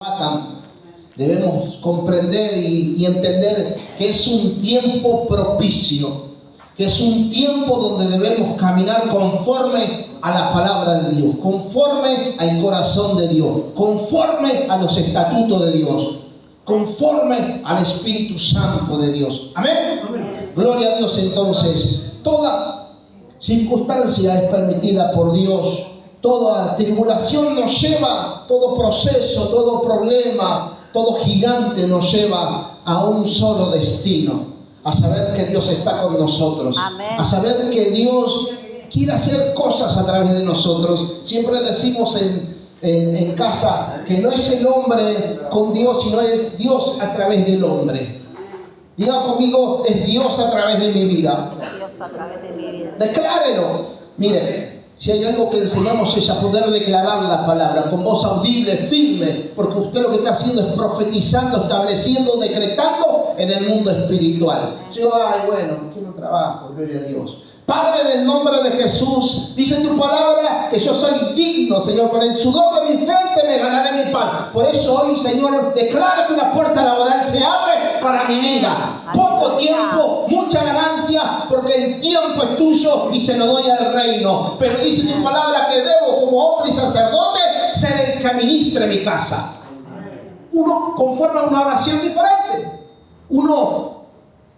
matan, debemos comprender y entender que es un tiempo propicio, que es un tiempo donde debemos caminar conforme a la palabra de Dios, conforme al corazón de Dios, conforme a los estatutos de Dios, conforme al Espíritu Santo de Dios. ¿Amén? Amén. Gloria a Dios. Entonces, toda circunstancia es permitida por Dios. Toda tribulación nos lleva, todo proceso, todo problema, todo gigante nos lleva a un solo destino, a saber que Dios está con nosotros. Amén. A saber que Dios quiere hacer cosas a través de nosotros. Siempre decimos en casa que no es el hombre con Dios, sino es Dios a través del hombre. Diga conmigo, es Dios a través de mi vida. Dios a través de mi vida. Declárelo. Mire, si hay algo que enseñamos es a poder declarar la palabra con voz audible, firme, porque usted lo que está haciendo es profetizando, estableciendo, decretando en el mundo espiritual. Yo, bueno, quiero trabajo, gloria a Dios. Padre, en el nombre de Jesús, dice tu palabra que yo soy digno, Señor, con el sudor de mi frente me ganaré mi pan. Por eso hoy, Señor, declaro que una puerta laboral se abre para mi vida. Poco tiempo, mucha ganancia, porque el tiempo es tuyo y se lo doy al reino. Pero dice tu palabra que debo, como hombre y sacerdote, ser el que administre mi casa. Uno conforma una oración diferente. Uno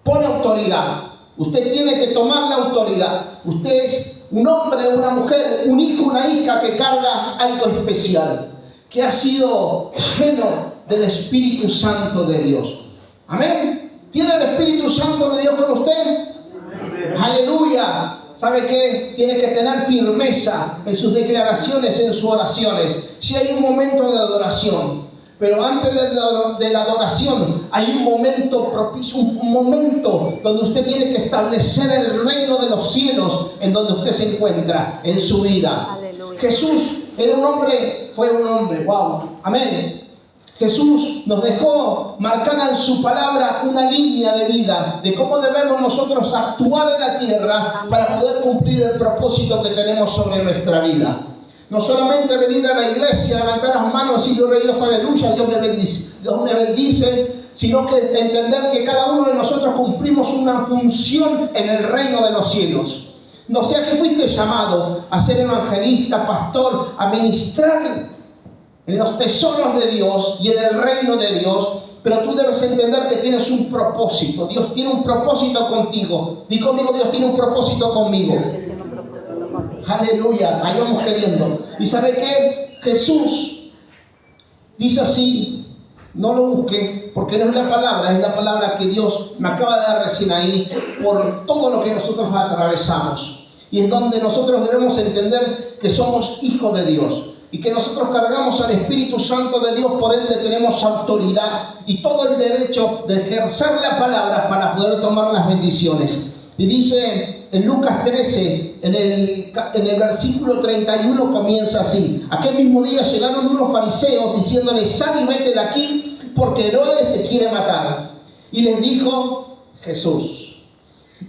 pone autoridad. Usted tiene que tomar la autoridad. Usted es un hombre, una mujer, un hijo, una hija que carga algo especial, que ha sido lleno del Espíritu Santo de Dios. Amén. ¿Tiene el Espíritu Santo de Dios con usted? Amén. Aleluya. ¿Sabe qué? Tiene que tener firmeza en sus declaraciones, en sus oraciones. Si hay un momento de adoración, pero antes de la adoración hay un momento propicio, un momento donde usted tiene que establecer el reino de los cielos en donde usted se encuentra en su vida. Aleluya. Jesús era un hombre, fue un hombre, wow, amén. Jesús nos dejó marcada en su palabra una línea de vida, de cómo debemos nosotros actuar en la tierra para poder cumplir el propósito que tenemos sobre nuestra vida. No solamente venir a la iglesia, levantar las manos y decir, gloria a Dios, aleluya, Dios me bendice, sino que entender que cada uno de nosotros cumplimos una función en el reino de los cielos. No sea que fuiste llamado a ser evangelista, pastor, a ministrar en los tesoros de Dios y en el reino de Dios, pero tú debes entender que tienes un propósito. Dios tiene un propósito contigo. Di conmigo, Dios tiene un propósito conmigo. Aleluya, ahí vamos queriendo. ¿Y sabe qué? Jesús dice así, no lo busque, porque no es la palabra que Dios me acaba de dar recién ahí, por todo lo que nosotros atravesamos. Y es donde nosotros debemos entender que somos hijos de Dios y que nosotros cargamos al Espíritu Santo de Dios, por ende tenemos autoridad y todo el derecho de ejercer la palabra para poder tomar las bendiciones. Y dice en Lucas 13, en el versículo 31 comienza así. Aquel mismo día llegaron unos fariseos diciéndole, sal y vete de aquí, porque Herodes te quiere matar. Y les dijo Jesús,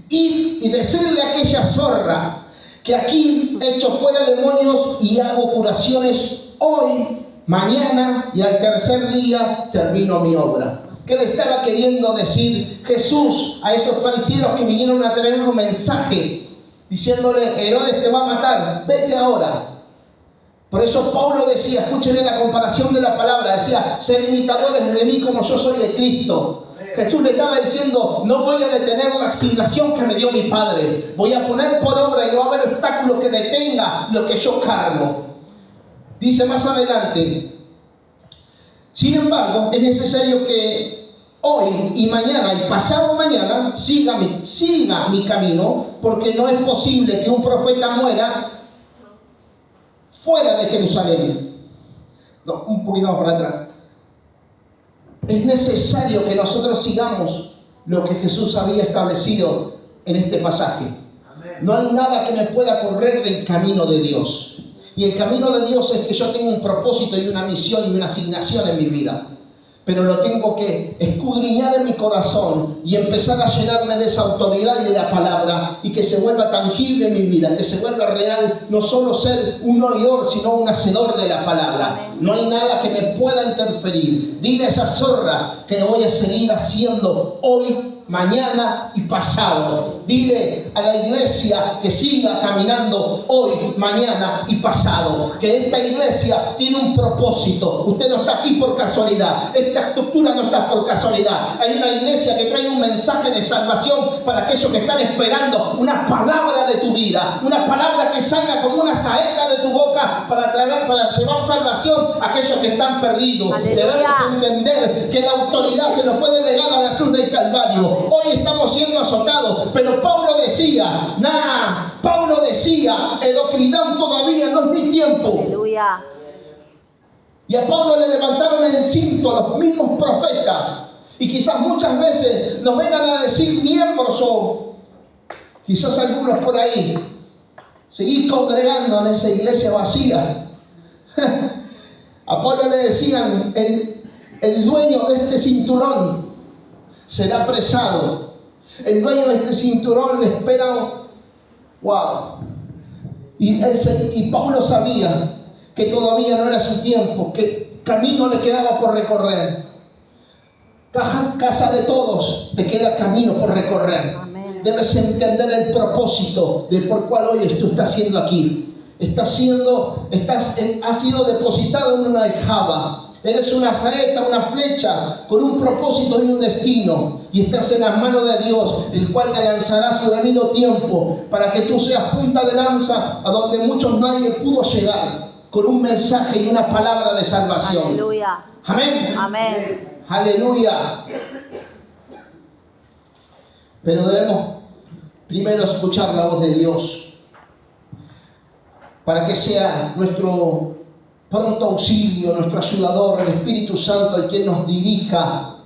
id y decirle a aquella zorra que aquí echo fuera demonios y hago curaciones hoy, mañana y al tercer día termino mi obra. ¿Qué le estaba queriendo decir Jesús a esos fariseos que vinieron a tener un mensaje diciéndole, Herodes te va a matar, vete ahora? Por eso Pablo decía, escúchenle la comparación de la palabra, decía, ser imitadores de mí como yo soy de Cristo. Jesús le estaba diciendo, no voy a detener la asignación que me dio mi Padre, voy a poner por obra y no va a haber obstáculo que detenga lo que yo cargo. Dice más adelante, sin embargo, es necesario que hoy y mañana y pasado mañana siga mi camino, porque no es posible que un profeta muera fuera de Jerusalén. No, un poquito más para atrás. Es necesario que nosotros sigamos lo que Jesús había establecido en este pasaje. No hay nada que me pueda correr del camino de Dios. Y el camino de Dios es que yo tengo un propósito y una misión y una asignación en mi vida. pero lo tengo que escudriñar en mi corazón y empezar a llenarme de esa autoridad y de la palabra, y que se vuelva tangible en mi vida, que se vuelva real, no solo ser un oidor, sino un hacedor de la palabra. No hay nada que me pueda interferir. Dile a esa zorra que voy a seguir haciendo hoy, mañana y pasado. Dile a la iglesia que siga caminando hoy, mañana y pasado. Que esta iglesia tiene un propósito. Usted no está aquí por casualidad. Esta estructura no está por casualidad. Hay una iglesia que trae un mensaje de salvación para aquellos que están esperando una palabra de tu vida. Una palabra que salga como una saeta de tu boca para llevar salvación a aquellos que están perdidos. Aleluya. Debemos entender que la autoridad se nos fue delegada a la cruz del Calvario. Hoy estamos siendo azotados, pero Pablo decía, Edocridón, todavía no es mi tiempo. Aleluya. Y a Pablo le levantaron el cinto a los mismos profetas. Y quizás muchas veces nos vengan a decir miembros, o quizás algunos por ahí, seguir congregando en esa iglesia vacía. A Pablo le decían, el dueño de este cinturón será apresado. El dueño de este cinturón le espera. ¡Wow! Y Pablo sabía que todavía no era su tiempo, que camino le quedaba por recorrer. Casa de todos, te queda camino por recorrer. Amén. Debes entender el propósito de por cual hoy tú estás siendo aquí. Has sido depositado en una aljaba. Eres una saeta, una flecha con un propósito y un destino, y estás en las manos de Dios, el cual te lanzará a su debido tiempo para que tú seas punta de lanza a donde muchos nadie pudo llegar, con un mensaje y una palabra de salvación. Aleluya. Amén. Amén. Aleluya. Pero debemos primero escuchar la voz de Dios para que sea nuestro pronto auxilio, nuestro ayudador, el Espíritu Santo, el que nos dirija.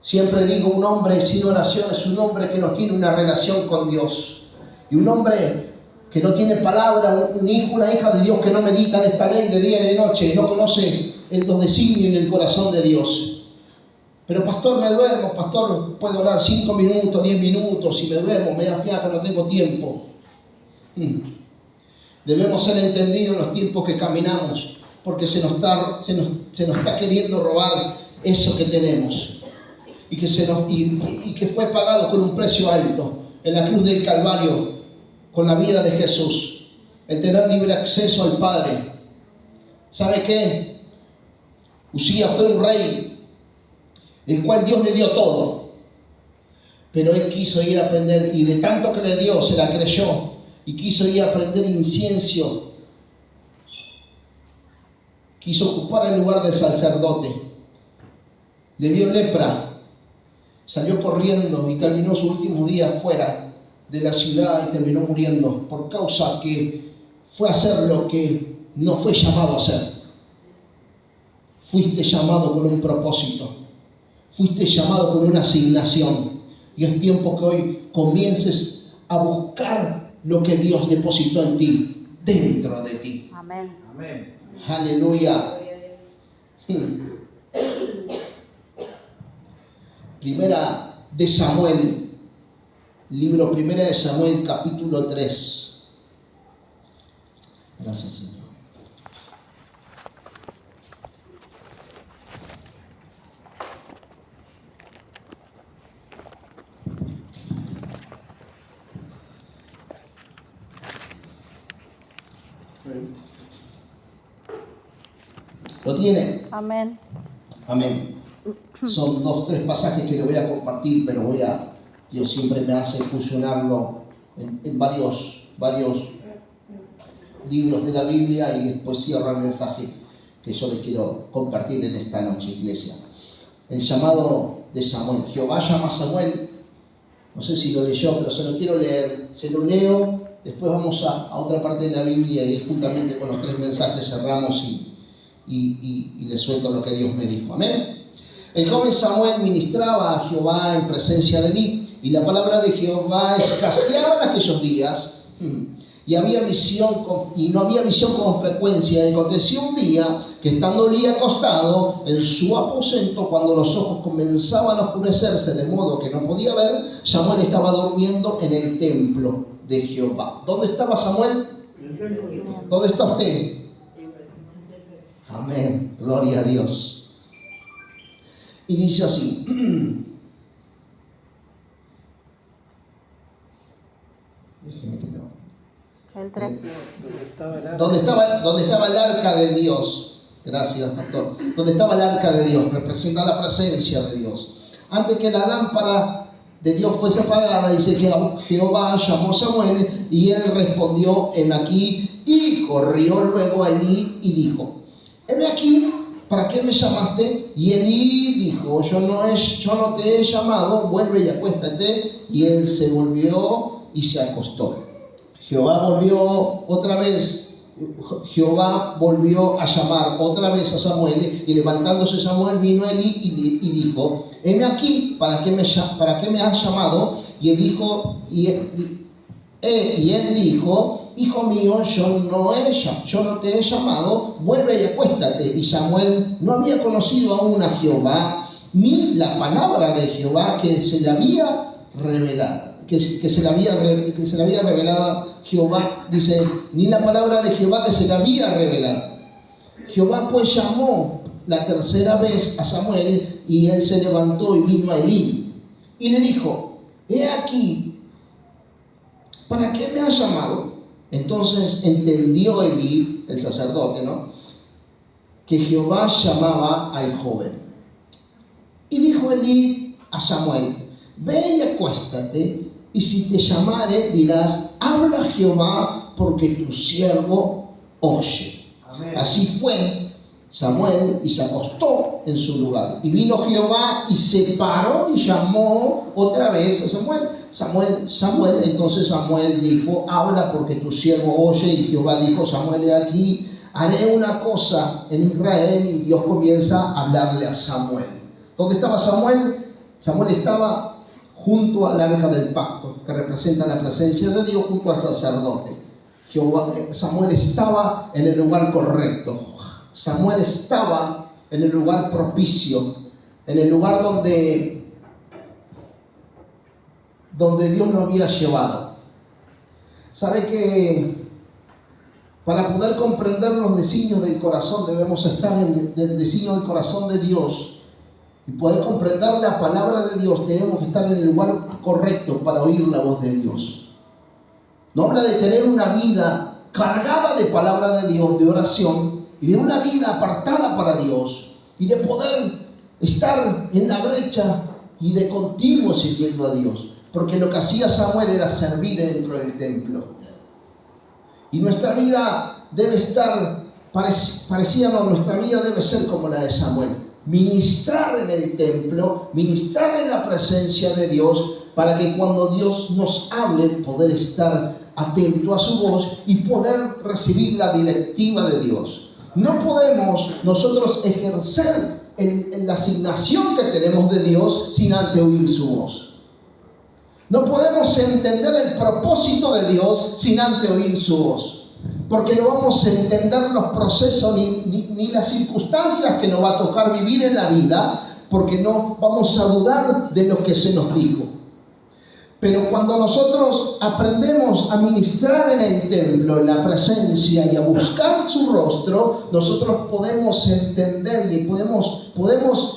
Siempre digo, un hombre sin oración es un hombre que no tiene una relación con Dios. Y un hombre que no tiene palabra, un hijo, una hija de Dios que no medita en esta ley de día y de noche, y no conoce los designios y el corazón de Dios. Pero pastor, me duermo, pastor, puedo orar 5 minutos, 10 minutos, y me duermo, me da fiaca, no tengo tiempo. Debemos ser entendidos en los tiempos que caminamos, porque se nos está queriendo robar eso que tenemos, y que fue pagado con un precio alto en la cruz del Calvario, con la vida de Jesús, el tener libre acceso al Padre. ¿Sabe qué? Usías fue un rey, el cual Dios le dio todo, pero él quiso ir a aprender, y de tanto que le dio, se la creyó, y quiso ir a aprender incienso. Quiso ocupar el lugar del sacerdote. Le dio lepra. Salió corriendo y terminó sus últimos días fuera de la ciudad y terminó muriendo por causa que fue a hacer lo que no fue llamado a hacer. Fuiste llamado con un propósito. Fuiste llamado con una asignación. Y es tiempo que hoy comiences a buscar lo que Dios depositó en ti, dentro de ti. Amén. Amén. Aleluya. Primera de Samuel, libro Primera de Samuel, capítulo 3. Gracias, Señor. ¿Lo tiene? Amén. Amén. Son 2, 3 pasajes que le voy a compartir, pero Dios siempre me hace fusionarlo en varios libros de la Biblia, y después cierra el mensaje que yo le quiero compartir en esta noche, iglesia. El llamado de Samuel. Jehová llama a Samuel. No sé si lo leyó, pero se lo quiero leer. Se lo leo, después vamos a otra parte de la Biblia, y juntamente con los 3 mensajes cerramos y le suelto lo que Dios me dijo. Amén. El joven Samuel ministraba a Jehová en presencia de Elí, y la palabra de Jehová escaseaba en aquellos días, y no había visión con frecuencia. Y aconteció un día que estando Elí acostado en su aposento, cuando los ojos comenzaban a oscurecerse de modo que no podía ver, Samuel estaba durmiendo en el templo de Jehová. ¿Dónde estaba Samuel? ¿Dónde está usted? Amén, gloria a Dios. Y dice así. Déjeme que no. El 3. ¿Dónde estaba el arca de Dios? Gracias, pastor. Donde estaba el arca de Dios, representa la presencia de Dios. Antes que la lámpara de Dios fuese apagada, dice que Jehová llamó a Samuel y él respondió, heme aquí, y corrió luego a Elí y dijo, heme aquí, ¿para qué me llamaste? Y Elí dijo, yo no te he llamado, vuelve y acuéstate. Y él se volvió y se acostó. Jehová volvió a llamar otra vez a Samuel, y levantándose Samuel vino a Elí y dijo, heme aquí, ¿para qué me has llamado? Y él dijo, hijo mío, yo no te he llamado, vuelve y acuéstate. Y Samuel no había conocido aún a Jehová, ni la palabra de Jehová que se le había revelado. Que se le había revelado Jehová, dice, ni la palabra de Jehová que se le había revelado. Jehová pues llamó la tercera vez a Samuel, y él se levantó y vino a Elí y le dijo, he aquí, ¿para qué me has llamado? Entonces entendió Elí, el sacerdote, ¿no?, que Jehová llamaba al joven. Y dijo Elí a Samuel, ve y acuéstate, y si te llamare dirás, habla Jehová, porque tu siervo oye. Amén. Así fue Samuel y se acostó en su lugar. Y vino Jehová y se paró y llamó otra vez a Samuel. Entonces Samuel dijo, habla porque tu siervo oye. Y Jehová dijo, Samuel, he aquí, haré una cosa en Israel. Y Dios comienza a hablarle a Samuel. ¿Dónde estaba Samuel? Samuel estaba junto al arca del pacto, que representa la presencia de Dios, junto al sacerdote. Samuel estaba en el lugar correcto. Samuel estaba en el lugar propicio, en el lugar donde Dios lo había llevado. ¿Sabe que para poder comprender los designios del corazón debemos estar en el designio del corazón de Dios? Y poder comprender la palabra de Dios, tenemos que estar en el lugar correcto para oír la voz de Dios. No habla de tener una vida cargada de palabra de Dios, de oración, y de una vida apartada para Dios, y de poder estar en la brecha y de continuo sirviendo a Dios. Porque lo que hacía Samuel era servir dentro del templo. Y nuestra vida debe estar, nuestra vida debe ser como la de Samuel. Ministrar en el templo, ministrar en la presencia de Dios, para que cuando Dios nos hable, poder estar atento a su voz y poder recibir la directiva de Dios. No podemos nosotros ejercer la asignación que tenemos de Dios sin antes oír su voz. No podemos entender el propósito de Dios sin antes oír su voz. Porque no vamos a entender los procesos ni las circunstancias que nos va a tocar vivir en la vida, porque no vamos a dudar de lo que se nos dijo. Pero cuando nosotros aprendemos a ministrar en el templo, en la presencia, y a buscar su rostro, nosotros podemos entender y podemos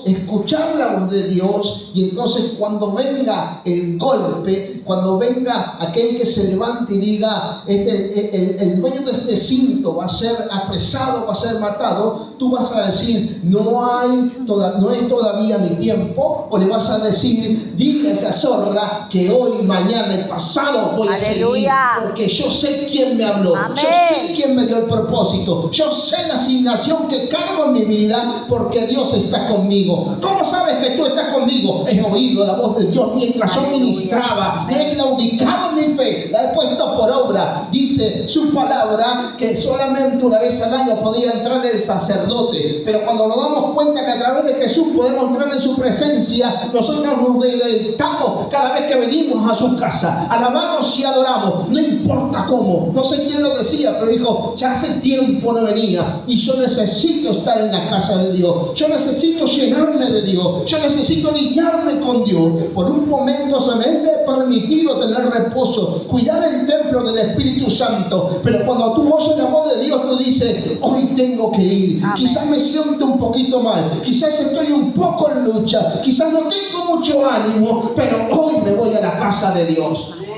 escuchar la voz de Dios. Y entonces cuando venga el golpe, cuando venga aquel que se levante y diga, el dueño de este cinto va a ser apresado, va a ser matado, tú vas a decir, no es todavía mi tiempo. O le vas a decir, dile a esa zorra que hoy, mañana y pasado voy a seguir, porque yo sé quién me habló. Amén. Yo sé quién me dio el propósito, yo sé la asignación que cargo en mi vida, porque Dios está conmigo. ¿Cómo sabes que tú estás conmigo? He oído la voz de Dios mientras yo ministraba. No he claudicado en mi fe, la he puesto por obra. Dice su palabra que solamente una vez al año podía entrar el sacerdote. Pero cuando nos damos cuenta que a través de Jesús podemos entrar en su presencia, nosotros nos deleitamos cada vez que venimos a su casa. Alabamos y adoramos, no importa cómo. No sé quién lo decía, pero dijo, ya hace tiempo no venía y yo necesito estar en la casa de Dios. Yo necesito llenarme de Dios. Yo necesito alinearme con Dios. Por un momento se me ha permitido tener reposo, cuidar el templo del Espíritu Santo. Pero cuando tú oyes la voz de Dios, tú dices, hoy tengo que ir. Amén. Quizás me siento un poquito mal, quizás estoy un poco en lucha, quizás no tengo mucho ánimo, pero hoy me voy a la casa de Dios. Amén.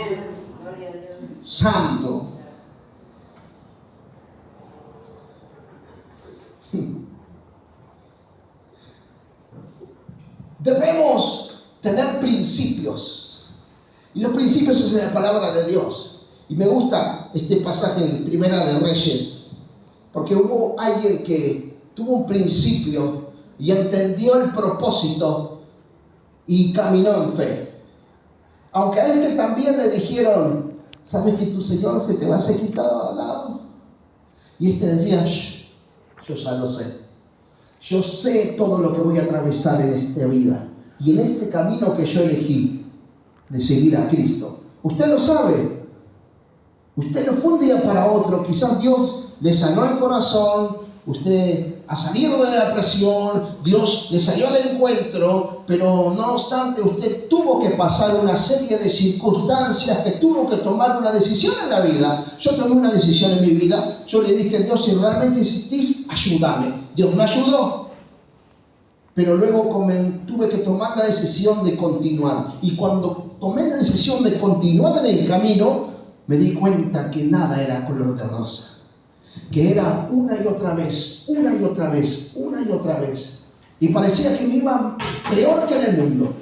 Gloria a Dios. Santo. Debemos tener principios. Y los principios es la palabra de Dios. Y me gusta este pasaje en Primera de Reyes, porque hubo alguien que tuvo un principio y entendió el propósito y caminó en fe. Aunque a este también le dijeron, ¿sabes que tu Señor se te va a ser quitado al lado? Y este decía, yo ya lo sé. Yo sé todo lo que voy a atravesar en esta vida y en este camino que yo elegí de seguir a Cristo. Usted lo sabe. Usted no fue un día para otro. Quizás Dios le sanó el corazón. Usted ha salido de la presión. Dios le salió al encuentro. Pero no obstante, usted tuvo que pasar una serie de circunstancias, que tuvo que tomar una decisión en la vida. Yo tomé una decisión en mi vida. Yo le dije a Dios, si realmente insistís, ayúdame. Dios me ayudó. Pero luego tuve que tomar la decisión de continuar. Y cuando tomé la decisión de continuar en el camino, me di cuenta que nada era color de rosa. Que era una y otra vez, una y otra vez, una y otra vez. Y parecía que me iba peor que en el mundo.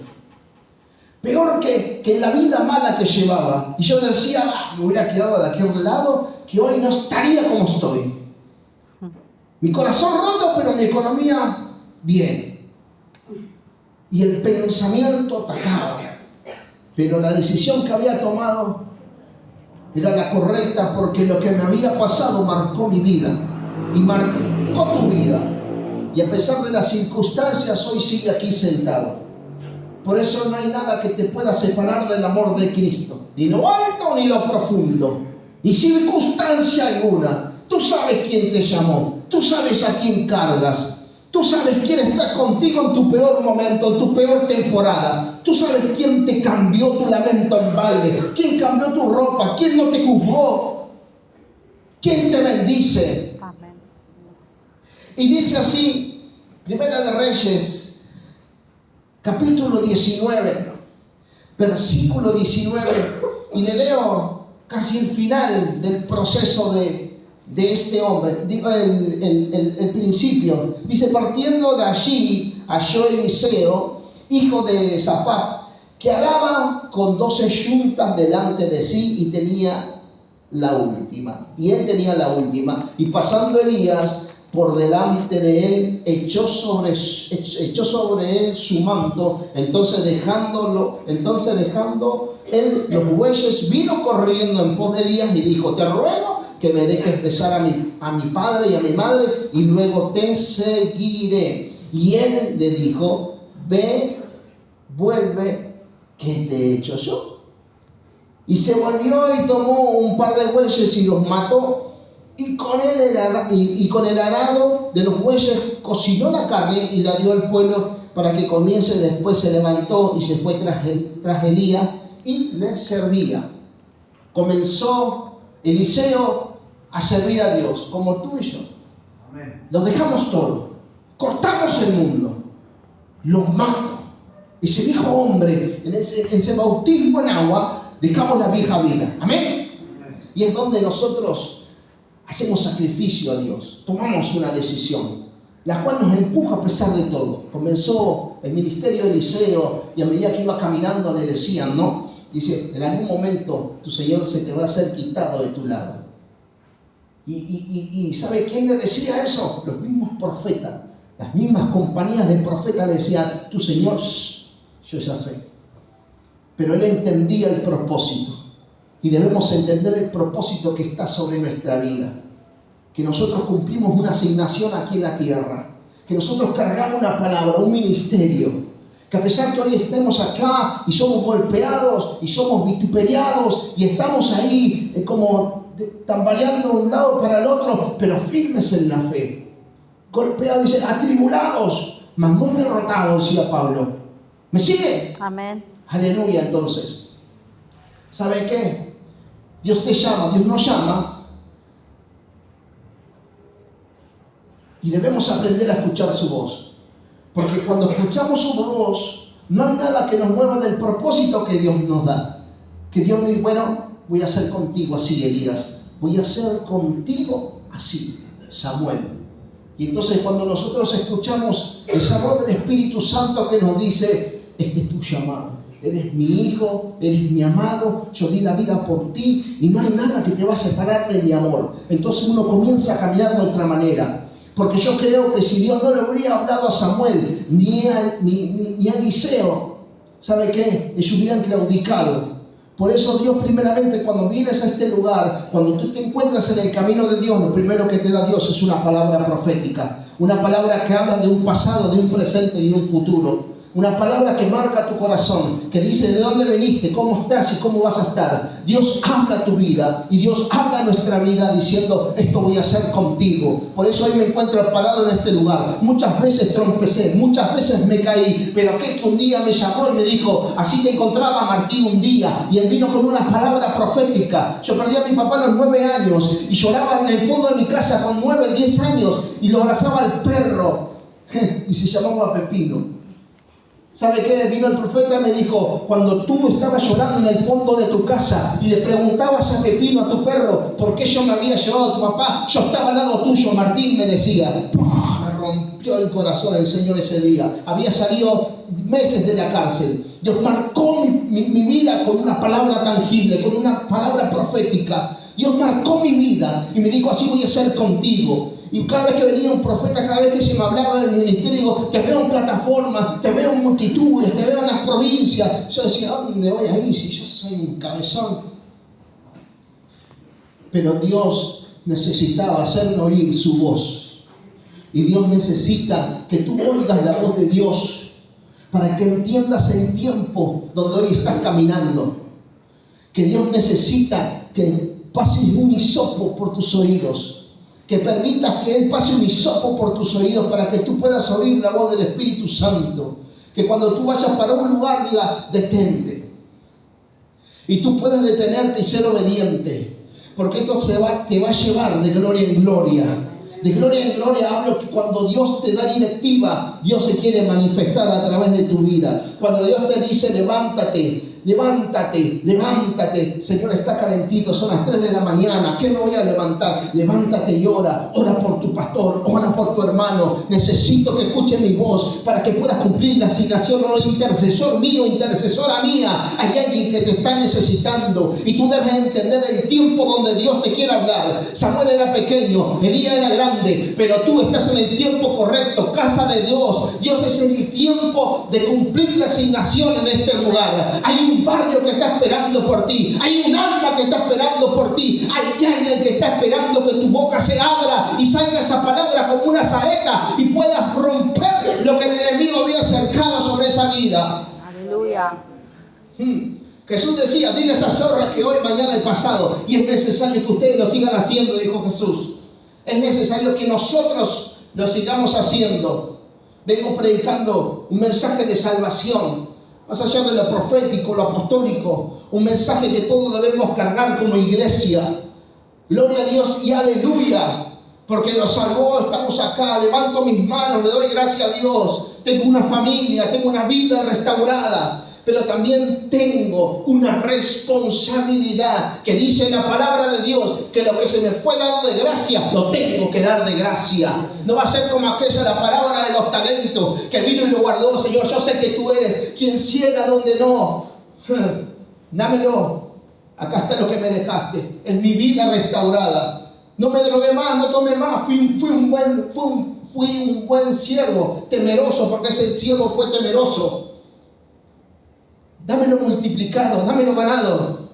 Peor que en la vida mala que llevaba. Y yo decía, me hubiera quedado de aquel lado, que hoy no estaría como estoy. Mi corazón roto, pero mi economía bien. Y el pensamiento atacaba. Pero la decisión que había tomado era la correcta, porque lo que me había pasado marcó mi vida y marcó tu vida. Y a pesar de las circunstancias, hoy sigue aquí sentado. Por eso no hay nada que te pueda separar del amor de Cristo, ni lo alto ni lo profundo, ni circunstancia alguna. Tú sabes quién te llamó, tú sabes a quién cargas. Tú sabes quién está contigo en tu peor momento, en tu peor temporada. Tú sabes quién te cambió tu lamento en baile, quién cambió tu ropa, quién no te juzgó, quién te bendice. Amén. Y dice así, Primera de Reyes, capítulo 19, versículo 19, y le leo casi el final del proceso de este hombre, digo el principio. Dice, partiendo de allí, halló Eliseo, hijo de Safat, que araba con 12 yuntas delante de sí y tenía la última. Y él tenía la última. Y pasando Elías por delante de él, echó sobre él su manto. Entonces dejando él los bueyes, vino corriendo en pos de Elías y dijo, te ruego que me dejes besar a mi padre y a mi madre, y luego te seguiré. Y él le dijo, ve, vuelve, ¿qué te he hecho yo? Y se volvió y tomó un par de bueyes y los mató, y con el arado de los bueyes cocinó la carne y la dio al pueblo para que comiese. Después se levantó y se fue tras Elías y le servía. Comenzó Eliseo a servir a Dios, como tú y yo. Amén. Lo dejamos todo, cortamos el mundo, los mato. Ese viejo hombre, en ese bautismo en agua, dejamos la vieja vida. Amén. Amén. Y es donde nosotros hacemos sacrificio a Dios, tomamos una decisión, la cual nos empuja a pesar de todo. Comenzó el ministerio de Eliseo y a medida que iba caminando le decían, no, dice, en algún momento tu Señor se te va a ser quitado de tu lado. Y ¿sabe quién le decía eso? Los mismos profetas. Las mismas compañías de profetas le decían, tu Señor, yo ya sé. Pero él entendía el propósito. Y debemos entender el propósito que está sobre nuestra vida. Que nosotros cumplimos una asignación aquí en la tierra. Que nosotros cargamos una palabra, un ministerio. Que a pesar que hoy estemos acá y somos golpeados y somos vituperiados y estamos ahí como tambaleando de un lado para el otro, pero firmes en la fe. Golpeados, dice, atribulados, mas no derrotados, decía Pablo. ¿Me sigue? Amén. Aleluya, entonces. ¿Sabe qué? Dios te llama, Dios nos llama. Y debemos aprender a escuchar su voz. Porque cuando escuchamos su voz, no hay nada que nos mueva del propósito que Dios nos da. Que Dios dice, bueno, voy a hacer contigo así, Elías. Voy a hacer contigo así, Samuel. Y entonces cuando nosotros escuchamos esa voz del Espíritu Santo que nos dice, este es tu llamado. Eres mi hijo, eres mi amado, yo di la vida por ti y no hay nada que te va a separar de mi amor. Entonces uno comienza a caminar de otra manera. Porque yo creo que si Dios no le hubiera hablado a Samuel ni a Eliseo, ¿sabe qué? Ellos hubieran claudicado. Por eso Dios primeramente cuando vienes a este lugar, cuando tú te encuentras en el camino de Dios, lo primero que te da Dios es una palabra profética. Una palabra que habla de un pasado, de un presente y de un futuro. Una palabra que marca tu corazón, que dice de dónde veniste, cómo estás y cómo vas a estar. Dios habla tu vida y Dios habla nuestra vida diciendo, esto voy a hacer contigo. Por eso hoy me encuentro parado en este lugar. Muchas veces trompecé, muchas veces me caí, pero aquel que un día me llamó y me dijo, así te encontraba Martín un día, y él vino con una palabra profética. Yo perdí a mi papá a los 9 años y lloraba en el fondo de mi casa con 9, 10 años y lo abrazaba al perro y se llamaba Pepino. ¿Sabe qué? Vino el profeta y me dijo, cuando tú estabas llorando en el fondo de tu casa y le preguntabas a Pepino, a tu perro, ¿por qué yo me había llevado a tu papá? Yo estaba al lado tuyo, Martín, me decía. ¡Pah! Me rompió el corazón el Señor ese día. Había salido meses de la cárcel. Dios marcó mi vida con una palabra tangible, con una palabra profética. Dios marcó mi vida y me dijo, así voy a ser contigo. Y cada vez que venía un profeta, cada vez que se me hablaba del ministerio, digo, te veo en plataforma, te veo en multitudes, te veo en las provincias. Yo decía, ¿a dónde voy a ir si yo soy un cabezón? Pero Dios necesitaba hacerme oír su voz. Y Dios necesita que tú oigas la voz de Dios para que entiendas el tiempo donde hoy estás caminando. Que Dios necesita que pases un hisopo por tus oídos. Que permitas que Él pase un hisopo por tus oídos para que tú puedas oír la voz del Espíritu Santo. Que cuando tú vayas para un lugar diga, detente. Y tú puedas detenerte y ser obediente. Porque esto te va a llevar de gloria en gloria. De gloria en gloria hablo que cuando Dios te da directiva, Dios se quiere manifestar a través de tu vida. Cuando Dios te dice, levántate. Levántate, levántate. Señor, está calentito, son las 3 de la mañana. ¿Qué me voy a levantar? Levántate y ora. Ora por tu pastor, ora por tu hermano. Necesito que escuche mi voz para que puedas cumplir la asignación. Oh, intercesor mío, intercesora mía. Hay alguien que te está necesitando y tú debes entender el tiempo donde Dios te quiere hablar. Samuel era pequeño, Elías era grande, pero tú estás en el tiempo correcto. Casa de Dios. Dios es el tiempo de cumplir la asignación en este lugar. Hay un barrio que está esperando por ti, hay un alma que está esperando por ti, hay alguien que está esperando que tu boca se abra y salga esa palabra como una saeta y puedas romper lo que el enemigo había cercado sobre esa vida. Aleluya. Jesús decía, dile a esa zorra que hoy, mañana y pasado, y es necesario que ustedes lo sigan haciendo, dijo Jesús. Es necesario que nosotros lo sigamos haciendo. Vengo predicando un mensaje de salvación. Más allá de lo profético, lo apostólico, un mensaje que todos debemos cargar como iglesia. Gloria a Dios y aleluya, porque nos salvó, estamos acá, levanto mis manos, le doy gracias a Dios. Tengo una familia, tengo una vida restaurada, pero también tengo una responsabilidad que dice la palabra de Dios, que lo que se me fue dado de gracia, lo tengo que dar de gracia. No va a ser como aquella, la parábola de los talentos, que vino y lo guardó. Señor, yo sé que tú eres quien ciega donde no. Dámelo. Acá está lo que me dejaste. Es mi vida restaurada. No me drogué más, no tomé más. Fui fui un buen siervo, temeroso, porque ese siervo fue temeroso. Dámelo multiplicado, dámelo ganado.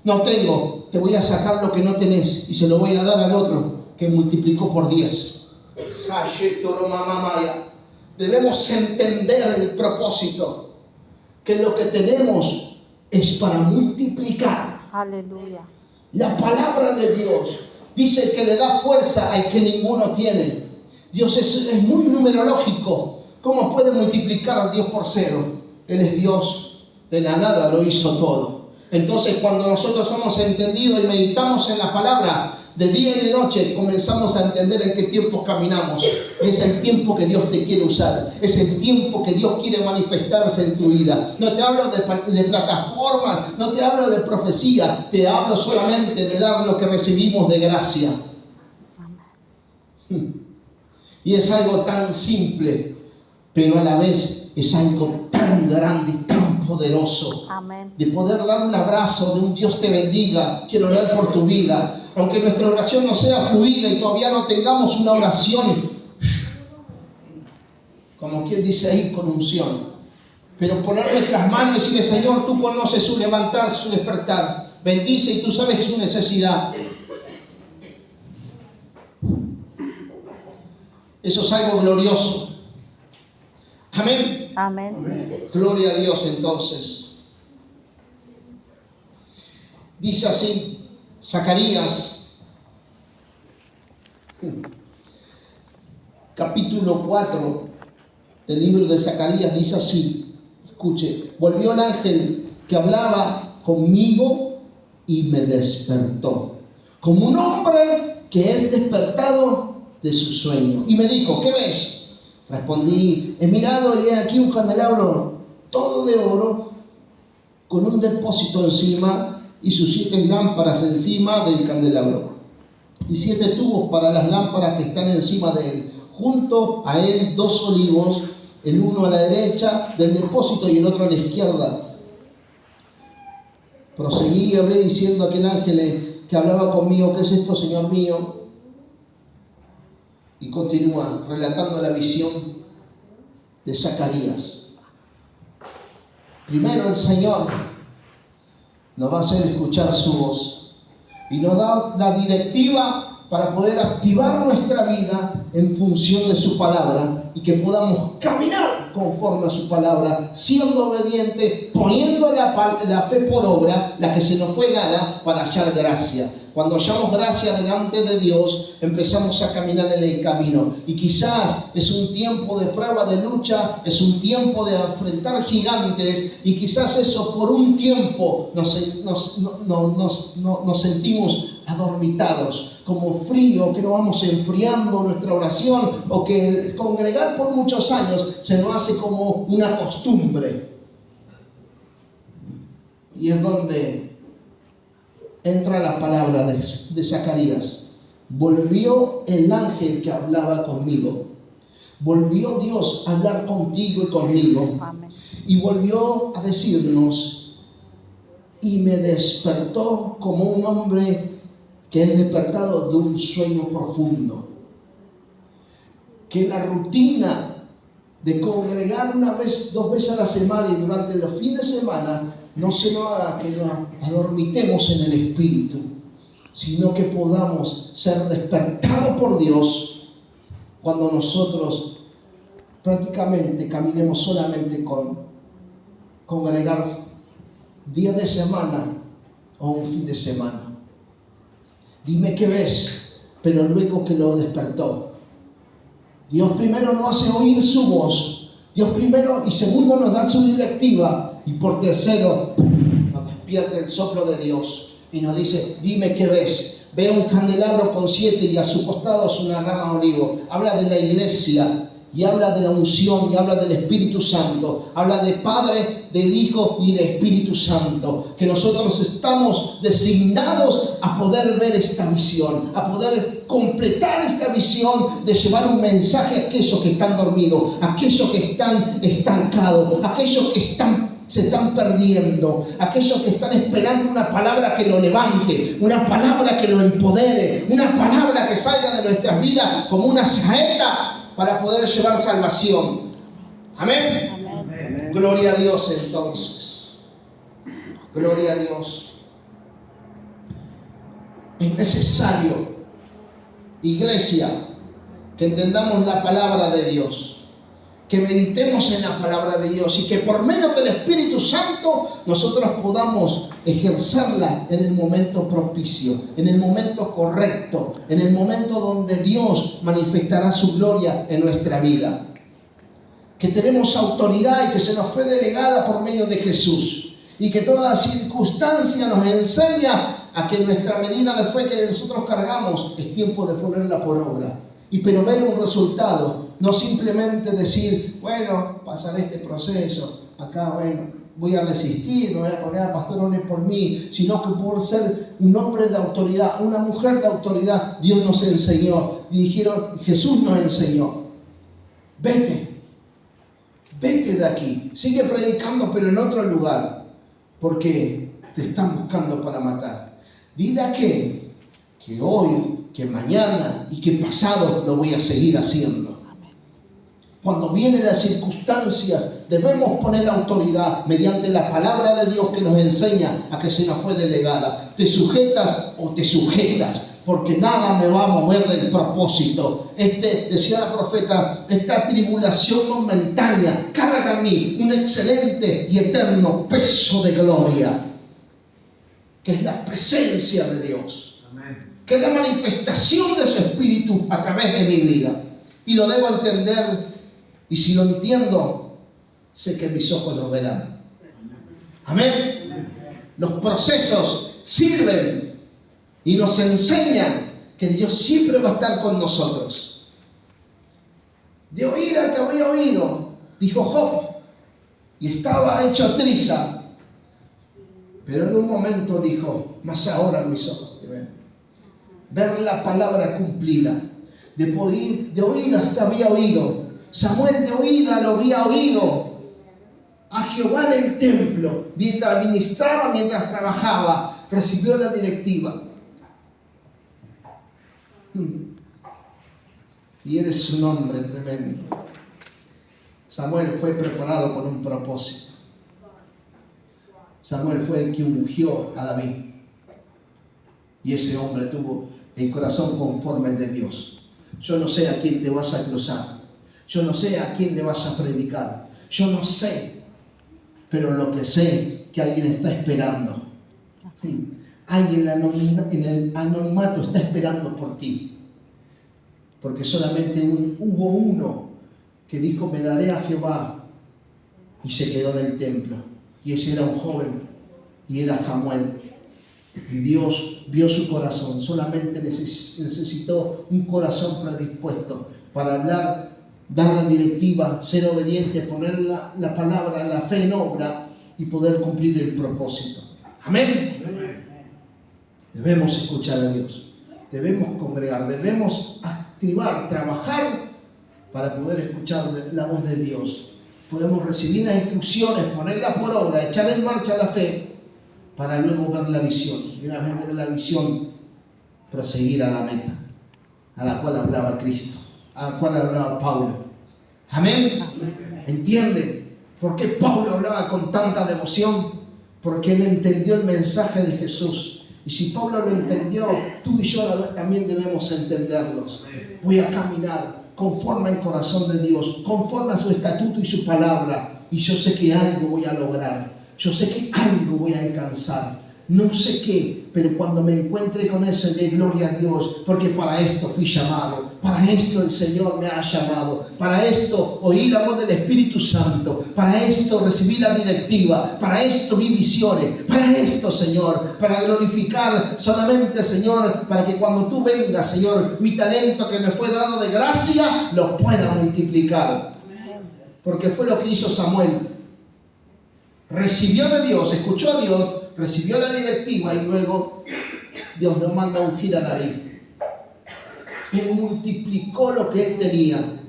No tengo, te voy a sacar lo que no tenés y se lo voy a dar al otro que multiplicó por 10. Debemos entender el propósito, que lo que tenemos es para multiplicar. Aleluya. La palabra de Dios dice que le da fuerza al que ninguno tiene. Dios es muy numerológico. ¿Cómo puede multiplicar a Dios por 0? Él es Dios, de la nada lo hizo todo. Entonces, cuando nosotros hemos entendido y meditamos en la palabra de día y de noche, comenzamos a entender en qué tiempos caminamos. Es el tiempo que Dios te quiere usar. Es el tiempo que Dios quiere manifestarse en tu vida. No te hablo de plataformas, no te hablo de profecía. Te hablo solamente de dar lo que recibimos de gracia. Y es algo tan simple, pero a la vez es algo tan grande y tan poderoso. Amén. De poder dar un abrazo, de un Dios te bendiga. Quiero orar por tu vida. Aunque nuestra oración no sea fluida y todavía no tengamos una oración, como quien dice ahí, con unción. Pero poner nuestras manos y decirle, Señor, tú conoces su levantar, su despertar. Bendice y tú sabes su necesidad. Eso es algo glorioso. Amén. Amén. Gloria a Dios entonces. Dice así Zacarías, capítulo 4 del libro de Zacarías, dice así, escuche, volvió el ángel que hablaba conmigo y me despertó, como un hombre que es despertado de su sueño. Y me dijo, ¿qué ves? Respondí, he mirado y he aquí un candelabro todo de oro, con un depósito encima y sus 7 lámparas encima del candelabro, y 7 tubos para las lámparas que están encima de él. Junto a él 2 olivos, el uno a la derecha del depósito y el otro a la izquierda. Proseguí y hablé diciendo a aquel ángel que hablaba conmigo, ¿qué es esto, Señor mío? Y continúa relatando la visión de Zacarías. Primero el Señor nos va a hacer escuchar su voz y nos da la directiva para poder activar nuestra vida en función de su palabra y que podamos caminar conforme a su palabra, siendo obediente, poniendo la fe por obra, la que se nos fue dada para hallar gracia. Cuando hallamos gracia delante de Dios, empezamos a caminar en el camino. Y quizás es un tiempo de prueba, de lucha, es un tiempo de enfrentar gigantes, y quizás eso por un tiempo nos sentimos adormitados, como frío, que nos vamos enfriando nuestra oración, o que el congregar por muchos años se nos hace como una costumbre. Y es donde entra la palabra de Zacarías. Volvió el ángel que hablaba conmigo. Volvió Dios a hablar contigo y conmigo. Amén. Y volvió a decirnos, y me despertó como un hombre que es despertado de un sueño profundo. Que la rutina de congregar 1 vez, 2 veces a la semana y durante los fines de semana no se nos haga que nos adormitemos en el espíritu, sino que podamos ser despertados por Dios cuando nosotros prácticamente caminemos solamente con congregar día de semana o un fin de semana. Dime qué ves, pero luego que lo despertó. Dios primero nos hace oír su voz. Dios primero y segundo nos da su directiva. Y por tercero nos despierta el soplo de Dios. Y nos dice, dime qué ves. Ve un candelabro con 7 y a su costado es una rama de olivo. Habla de la iglesia. Y habla de la unción, y habla del Espíritu Santo. Habla del Padre, del Hijo y del Espíritu Santo. Que nosotros estamos designados a poder ver esta visión, a poder completar esta visión de llevar un mensaje a aquellos que están dormidos, a aquellos que están estancados, a aquellos que se están perdiendo, aquellos que están esperando una palabra que lo levante, una palabra que lo empodere, una palabra que salga de nuestras vidas como una saeta para poder llevar salvación. Amén. Amén. Gloria a Dios entonces. Gloria a Dios. Es necesario, iglesia, que entendamos la palabra de Dios, que meditemos en la palabra de Dios y que por medio del Espíritu Santo nosotros podamos ejercerla en el momento propicio, en el momento correcto, en el momento donde Dios manifestará su gloria en nuestra vida. Que tenemos autoridad y que se nos fue delegada por medio de Jesús, y que toda circunstancia nos enseña a que nuestra medida de fe que nosotros cargamos es tiempo de ponerla por obra. Pero ver un resultado, no simplemente decir, bueno, pasaré este proceso, acá, bueno, voy a resistir, me voy a poner a pastor, ore por mí, sino que por ser un hombre de autoridad, una mujer de autoridad, Dios nos enseñó, Jesús nos enseñó, vete de aquí, sigue predicando pero en otro lugar, porque te están buscando para matar. Dile a aquel que hoy, que mañana y que pasado lo voy a seguir haciendo. Cuando vienen las circunstancias, debemos poner autoridad mediante la palabra de Dios que nos enseña a que se nos fue delegada. Te sujetas o te sujetas, porque nada me va a mover del propósito. Decía la profeta, esta tribulación momentánea carga a mí un excelente y eterno peso de gloria, que es la presencia de Dios. Amén. Que es la manifestación de su Espíritu a través de mi vida. Y lo debo entender, y si lo entiendo, sé que mis ojos lo verán. Amén. Los procesos sirven y nos enseñan que Dios siempre va a estar con nosotros. De oída te había oído, dijo Job, y estaba hecho triza. Pero en un momento dijo, mas ahora mis ojos te ven. Ver la palabra cumplida. De oídas te había oído. Samuel de oída lo había oído a Jehová en el templo, mientras ministraba, mientras trabajaba, recibió la directiva. Y eres un hombre tremendo. Samuel fue preparado con un propósito. Samuel fue el que ungió a David. Y ese hombre tuvo el corazón conforme al de Dios. Yo no sé a quién te vas a cruzar. Yo no sé a quién le vas a predicar. Yo no sé. Pero lo que sé, que alguien está esperando. Alguien en el anonimato está esperando por ti. Porque solamente hubo uno que dijo, me daré a Jehová. Y se quedó en el templo. Y ese era un joven. Y era Samuel. Y Dios vio su corazón. Solamente necesitó un corazón predispuesto para hablar, dar la directiva, ser obediente, poner la palabra, la fe en obra y poder cumplir el propósito. Amén. Debemos escuchar a Dios. Debemos congregar. Debemos activar, trabajar para poder escuchar la voz de Dios. Podemos recibir las instrucciones, ponerla por obra, echar en marcha la fe para luego ver la visión. Y una vez ver la visión, proseguir a la meta, a la cual hablaba Cristo, a la cual hablaba Pablo. Amén. ¿Entiende por qué Pablo hablaba con tanta devoción? Porque él entendió el mensaje de Jesús. Y si Pablo lo entendió, tú y yo también debemos entenderlos. Voy a caminar conforme al corazón de Dios, conforme a su estatuto y su palabra. Y yo sé que algo voy a lograr. Yo sé que algo voy a alcanzar. No sé qué, pero cuando me encuentre con eso, de gloria a Dios, porque para esto fui llamado, para esto el Señor me ha llamado, para esto oí la voz del Espíritu Santo, para esto recibí la directiva, para esto vi visiones, para esto, Señor, para glorificar solamente, Señor, para que cuando tú vengas, Señor, mi talento que me fue dado de gracia, lo pueda multiplicar. Porque fue lo que hizo Samuel. Recibió de Dios, escuchó a Dios, recibió la directiva y luego Dios nos manda a ungir a David. Él multiplicó lo que él tenía.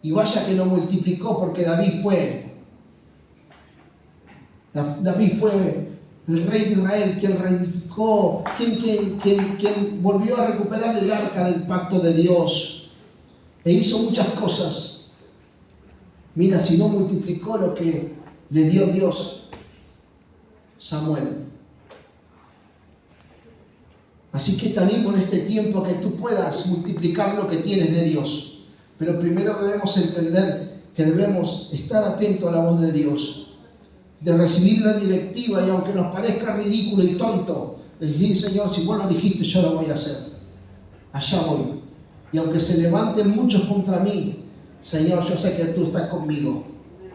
Y vaya que lo multiplicó porque David fue el rey de Israel, quien reedificó, quien volvió a recuperar el arca del pacto de Dios. e hizo muchas cosas. Mira, si no multiplicó lo que le dio Dios, Samuel. Así que te animo en este tiempo a que tú puedas multiplicar lo que tienes de Dios. Pero primero debemos entender que debemos estar atentos a la voz de Dios, de recibir la directiva, y aunque nos parezca ridículo y tonto, de decir, Señor, si vos lo dijiste, yo lo voy a hacer. Allá voy. Y aunque se levanten muchos contra mí, Señor, yo sé que tú estás conmigo.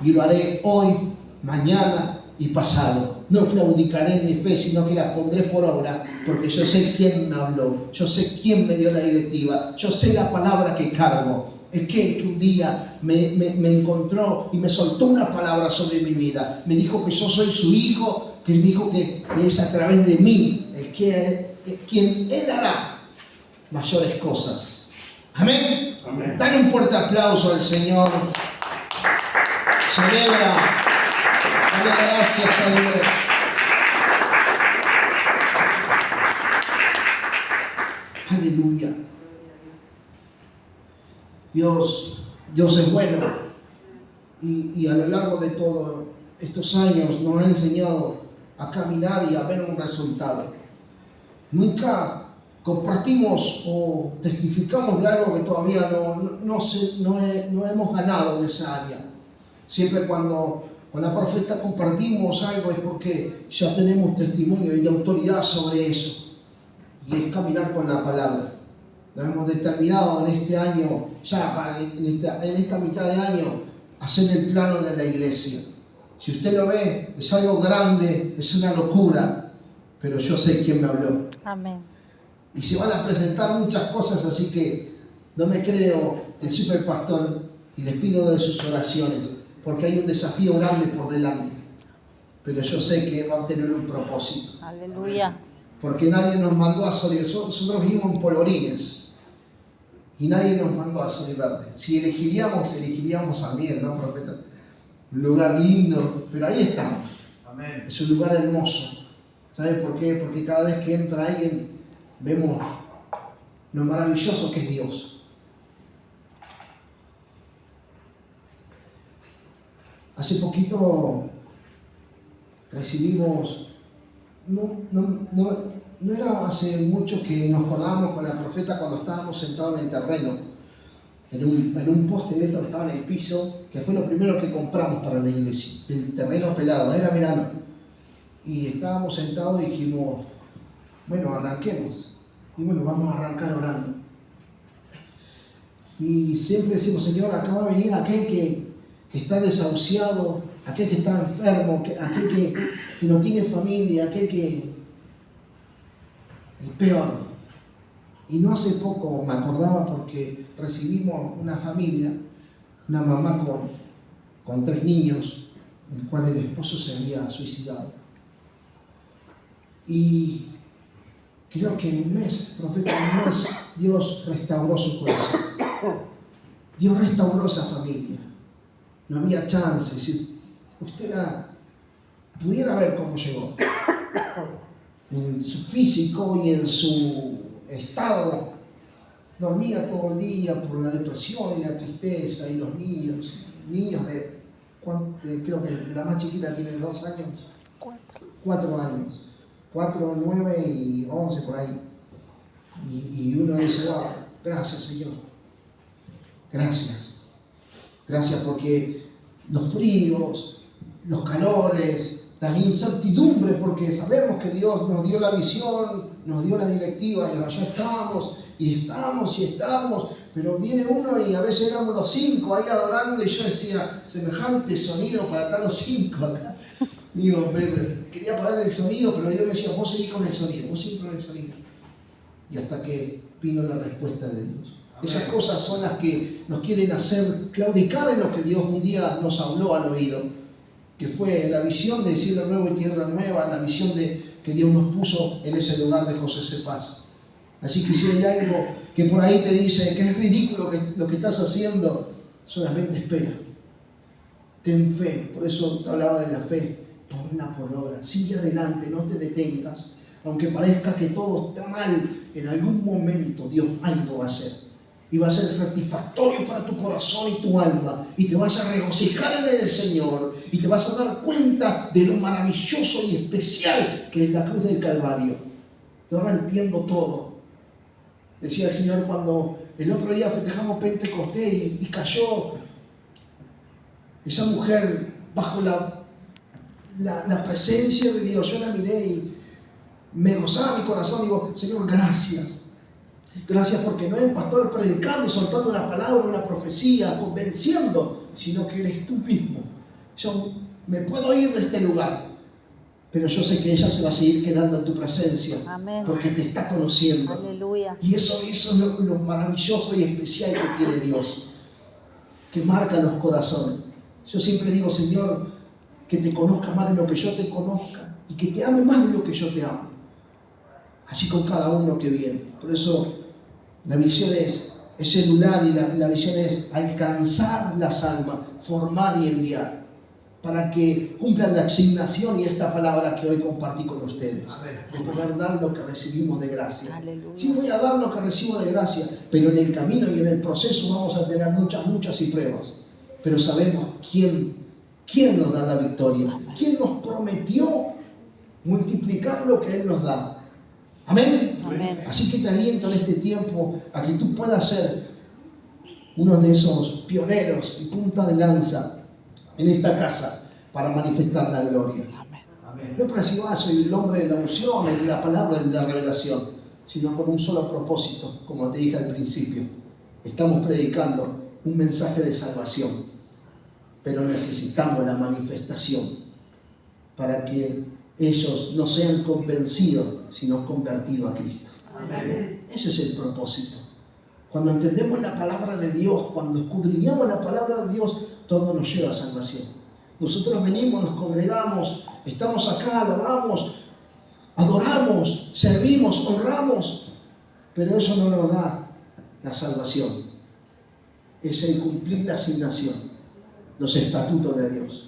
Y lo haré hoy, mañana y pasado. No claudicaré en mi fe, sino que la pondré por obra, porque yo sé quién me habló, yo sé quién me dio la directiva, yo sé la palabra que cargo. Es que un día me encontró y me soltó una palabra sobre mi vida. Me dijo que yo soy su hijo, que me dijo que es a través de mí quien Él hará mayores cosas. Amén. Amén. Dale un fuerte aplauso al Señor. Celebra. Dale gracias a Dios. Aleluya. Dios es bueno, y a lo largo de todos estos años nos ha enseñado a caminar y a ver un resultado. Nunca compartimos o testificamos de algo que todavía no hemos ganado en esa área. Siempre cuando con la profeta compartimos algo es porque ya tenemos testimonio y autoridad sobre eso, y es caminar con la palabra. Nos hemos determinado en este año, en esta mitad de año, hacer el plano de la iglesia. Si usted lo ve, es algo grande, es una locura, pero yo sé quién me habló. Amén. Y se van a presentar muchas cosas, así que no me creo el superpastor y les pido de sus oraciones, porque hay un desafío grande por delante. Pero yo sé que va a tener un propósito. Aleluya. Porque nadie nos mandó a salir, nosotros vivimos en polvorines. Y nadie nos mandó a Sol y Verde. Si elegiríamos a Miel, ¿no, profeta? Un lugar lindo, pero ahí estamos. Amén. Es un lugar hermoso. ¿Sabes por qué? Porque cada vez que entra alguien, vemos lo maravilloso que es Dios. Hace poquito recibimos, no era hace mucho que nos acordábamos con la profeta cuando estábamos sentados en el terreno, en un poste de esto que estaba en el piso, que fue lo primero que compramos para la iglesia, el terreno pelado, era verano. Y estábamos sentados y dijimos, bueno, arranquemos. Y bueno, vamos a arrancar orando. Y siempre decimos, Señor, acá va a venir aquel que está desahuciado, aquel que está enfermo, aquel que no tiene familia, aquel que... el peor. Y no hace poco me acordaba porque recibimos una familia, una mamá con 3 niños, en el cual el esposo se había suicidado. Y creo que en un mes, profeta, en un mes, Dios restauró su corazón. Dios restauró esa familia. No había chance. Si usted pudiera ver cómo llegó. En su físico y en su estado, dormía todo el día por la depresión y la tristeza, y los niños de, creo que la más chiquita tiene 2 años, 4 años, 4, 9 y 11 por ahí, y uno dice, wow, gracias Señor, gracias porque los fríos, los calores, las incertidumbres, porque sabemos que Dios nos dio la visión, nos dio la directiva, y allá estamos, pero viene uno y a veces éramos los 5 ahí adorando, y yo decía, semejante sonido para estar los 5 acá. Digo, quería apagar el sonido, pero Dios me decía, vos seguís con el sonido, vos seguís con el sonido. Y hasta que vino la respuesta de Dios. Esas cosas son las que nos quieren hacer claudicar en lo que Dios un día nos habló al oído, que fue la visión de cielo nuevo y tierra nueva, la visión que Dios nos puso en ese lugar de José Cepaz. Así que si hay algo que por ahí te dice que es ridículo lo que estás haciendo, solamente espera. Ten fe, por eso te hablaba de la fe, ponla por obra, sigue adelante, no te detengas. Aunque parezca que todo está mal, en algún momento Dios algo va a hacer. y va a ser satisfactorio para tu corazón y tu alma, y te vas a regocijar en el Señor, y te vas a dar cuenta de lo maravilloso y especial que es la cruz del Calvario. Yo ahora entiendo todo. Decía el Señor cuando el otro día festejamos Pentecostés y cayó esa mujer bajo la presencia de Dios. Yo la miré y me gozaba mi corazón. Digo, Señor, gracias. Gracias porque no es el pastor predicando, soltando una palabra, una profecía, convenciendo, sino que eres tú mismo. Yo me puedo ir de este lugar, pero yo sé que ella se va a seguir quedando en tu presencia. Amén. Porque te está conociendo. Aleluya. Y eso es lo maravilloso y especial que tiene Dios, que marca los corazones. Yo siempre digo, Señor, que te conozca más de lo que yo te conozca y que te ame más de lo que yo te amo. Así con cada uno que viene. Por eso la visión es celular y la visión es alcanzar las almas, formar y enviar, para que cumplan la asignación y esta palabra que hoy compartí con ustedes, de poder dar lo que recibimos de gracia. Aleluya. Sí, voy a dar lo que recibo de gracia, pero en el camino y en el proceso vamos a tener muchas y pruebas. Pero sabemos quién nos da la victoria, quién nos prometió multiplicar lo que Él nos da. Amén. Amén. Así que te aliento en este tiempo a que tú puedas ser uno de esos pioneros y punta de lanza en esta casa para manifestar la gloria. Amén. No para decir, soy el hombre de la unción, de la palabra, de la revelación, sino con un solo propósito, como te dije al principio. Estamos predicando un mensaje de salvación, pero necesitamos la manifestación para que ellos no sean convencidos, sino convertidos a Cristo. Amén. Ese es el propósito. Cuando entendemos la palabra de Dios, cuando escudriñamos la palabra de Dios, todo nos lleva a salvación. Nosotros venimos, nos congregamos, estamos acá, alabamos, adoramos, servimos, honramos, pero eso no nos da la salvación. Es el cumplir la asignación, los estatutos de Dios,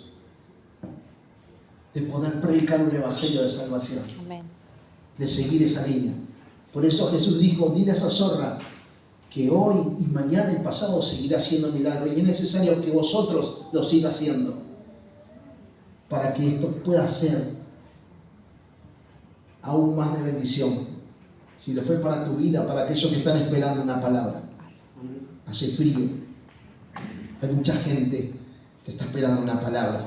de poder predicar un evangelio de salvación. Amén. De seguir esa línea. Por eso Jesús dijo, dile a esa zorra que hoy y mañana y pasado seguirá haciendo milagros, y es necesario que vosotros lo siga haciendo para que esto pueda ser aún más de bendición. Si lo fue para tu vida, para aquellos que están esperando una palabra. Hace frío, hay mucha gente que está esperando una palabra.